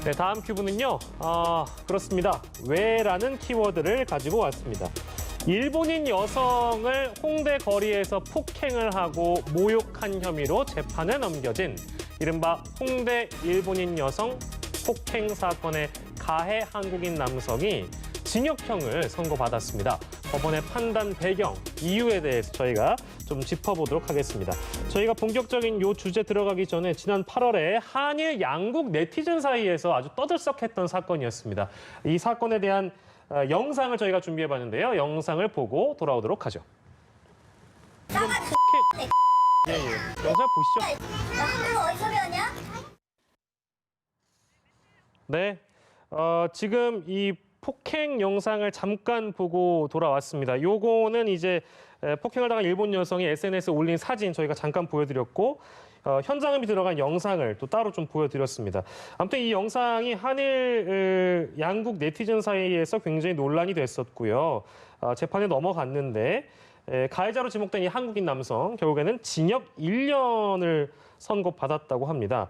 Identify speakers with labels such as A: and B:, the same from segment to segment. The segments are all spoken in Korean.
A: 네, 다음 큐브는요. 그렇습니다. 왜라는 키워드를 가지고 왔습니다. 일본인 여성을 홍대 거리에서 폭행을 하고 모욕한 혐의로 재판에 넘겨진 이른바 홍대 일본인 여성 폭행 사건의 가해 한국인 남성이 징역형을 선고받았습니다. 법원의 판단 배경, 이유에 대해서 저희가 좀 짚어보도록 하겠습니다. 저희가 본격적인 요 주제 들어가기 전에 지난 8월에 한일 양국 네티즌 사이에서 아주 떠들썩했던 사건이었습니다. 이 사건에 대한 영상을 저희가 준비해봤는데요. 영상을 보고 돌아오도록 하죠. 지금 폭행... 예. 영상 보시죠.
B: 나 한국어 어디서 배웠냐?
A: 네, 지금 이 폭행 영상을 잠깐 보고 돌아왔습니다. 요거는 이제 폭행을 당한 일본 여성이 SNS에 올린 사진 저희가 잠깐 보여드렸고 현장음이 들어간 영상을 또 따로 좀 보여드렸습니다. 아무튼 이 영상이 한일 양국 네티즌 사이에서 굉장히 논란이 됐었고요. 재판에 넘어갔는데 가해자로 지목된 이 한국인 남성 결국에는 징역 1년을 선고받았다고 합니다.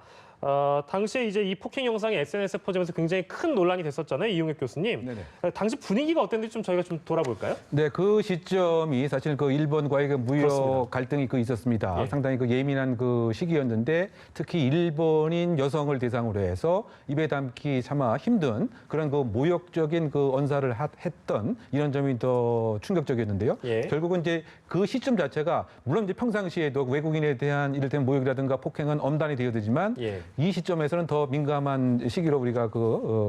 A: 당시에 이제 이 폭행 영상이 SNS에 퍼지면서 굉장히 큰 논란이 됐었잖아요, 이용혁 교수님.
C: 네네.
A: 당시 분위기가 어땠는지 좀 저희가 좀 돌아볼까요?
C: 네, 그 시점이 사실 그 일본과의 그 무역
A: 그렇습니다.
C: 갈등이 있었습니다.
A: 예.
C: 상당히 그 예민한 그 시기였는데 특히 일본인 여성을 대상으로 해서 입에 담기 차마 힘든 그런 그 모욕적인 그 언사를 했던 이런 점이 더 충격적이었는데요.
A: 예.
C: 결국은 이제 그 시점 자체가 물론 이제 평상시에도 외국인에 대한 이를테면 모욕이라든가 폭행은 엄단이 되어지만
A: 예.
C: 이 시점에서는 더 민감한 시기로 우리가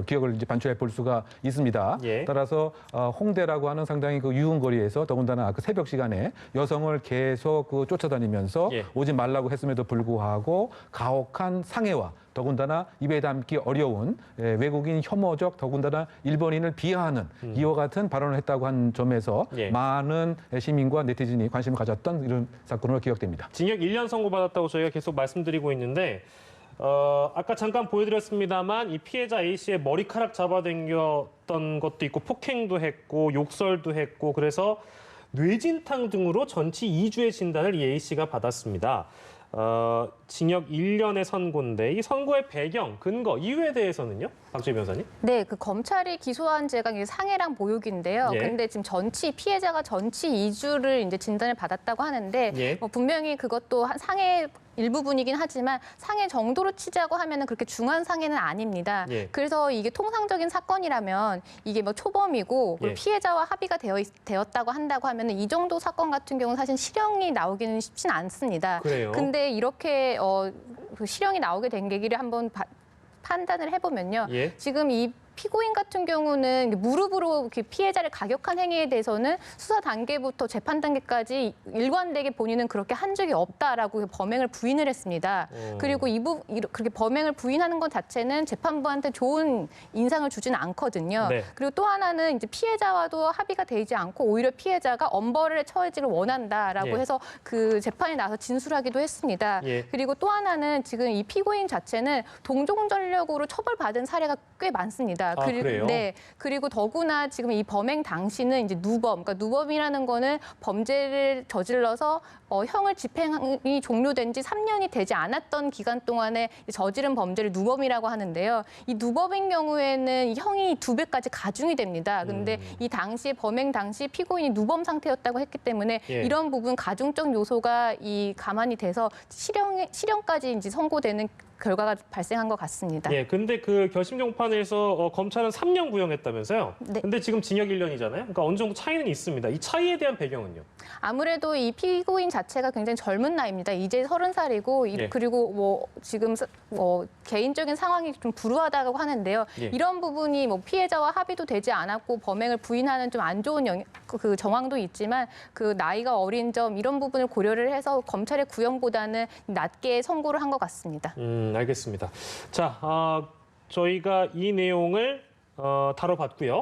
C: 기억을 이제 반추해 볼 수가 있습니다.
A: 예.
C: 따라서 홍대라고 하는 상당히 그 유흥거리에서 더군다나 그 새벽 시간에 여성을 계속 쫓아다니면서
A: 예.
C: 오지 말라고 했음에도 불구하고 가혹한 상해와 더군다나 입에 담기 어려운 외국인 혐오적 더군다나 일본인을 비하하는 이와 같은 발언을 했다고 한 점에서
A: 예.
C: 많은 시민과 네티즌이 관심을 가졌던 이런 사건으로 기억됩니다.
A: 징역 1년 선고받았다고 저희가 계속 말씀드리고 있는데 아까 잠깐 보여드렸습니다만 이 피해자 A씨의 머리카락 잡아당겼던 것도 있고 폭행도 했고 욕설도 했고 그래서 뇌진탕 등으로 전치 2주의 진단을 이 A씨가 받았습니다. 징역 1년의 선고인데 이 선고의 배경, 근거, 이유에 대해서는요? 박주희 변호사님?
D: 네, 그 검찰이 기소한 죄가 상해랑 모욕인데요.
A: 예.
D: 근데 지금 피해자가 전치 2주를 이제 진단을 받았다고 하는데
A: 예.
D: 분명히 그것도 상해 일부분이긴 하지만 상해 정도로 치자고 하면은 그렇게 중한 상해는 아닙니다.
A: 예.
D: 그래서 이게 통상적인 사건이라면 이게 뭐 초범이고 그리고
A: 예.
D: 피해자와 합의가 되었다고 한다고 하면은 이 정도 사건 같은 경우는 사실 실형이 나오기는 쉽진 않습니다.
A: 그래요?
D: 근데 이렇게 그 실형이 나오게 된 계기를 한번 판단을 해보면요.
A: 예.
D: 지금 이 피고인 같은 경우는 무릎으로 피해자를 가격한 행위에 대해서는 수사 단계부터 재판 단계까지 일관되게 본인은 그렇게 한 적이 없다라고 범행을 부인을 했습니다. 그리고 그렇게 범행을 부인하는 것 자체는 재판부한테 좋은 인상을 주지는 않거든요.
A: 네.
D: 그리고 또 하나는 이제 피해자와도 합의가 되지 않고 오히려 피해자가 엄벌을 처해지를 원한다라고
A: 예.
D: 해서 그 재판에 나서 진술하기도 했습니다.
A: 예.
D: 그리고 또 하나는 지금 이 피고인 자체는 동종전력으로 처벌받은 사례가 꽤 많습니다.
A: 그래요?
D: 네. 그리고 더구나 지금 이 범행 당시는 이제 누범, 그러니까 누범이라는 거는 범죄를 저질러서 형을 집행이 종료된 지 3년이 되지 않았던 기간 동안에 저지른 범죄를 누범이라고 하는데요. 이 누범인 경우에는 이 형이 2배까지 가중이 됩니다. 근데 이 당시 범행 당시 피고인이 누범 상태였다고 했기 때문에
A: 예.
D: 이런 부분 가중적 요소가 가만히 돼서 실형까지 이제 선고되는 결과가 발생한 것 같습니다.
A: 예, 근데 그 결심 경판에서 검찰은 3년 구형했다면서요?
D: 네.
A: 근데 지금 징역 1년이잖아요. 그러니까 어느 정도 차이는 있습니다. 이 차이에 대한 배경은요?
D: 아무래도 이 피고인 자체가 굉장히 젊은 나이입니다. 이제 30살이고
A: 예.
D: 그리고 지금 개인적인 상황이 좀 불우하다고 하는데요.
A: 예.
D: 이런 부분이 피해자와 합의도 되지 않았고 범행을 부인하는 좀 안 좋은 그 정황도 있지만 그 나이가 어린 점 이런 부분을 고려를 해서 검찰의 구형보다는 낮게 선고를 한 것 같습니다.
A: 알겠습니다. 자, 저희가 이 내용을 다뤄봤고요.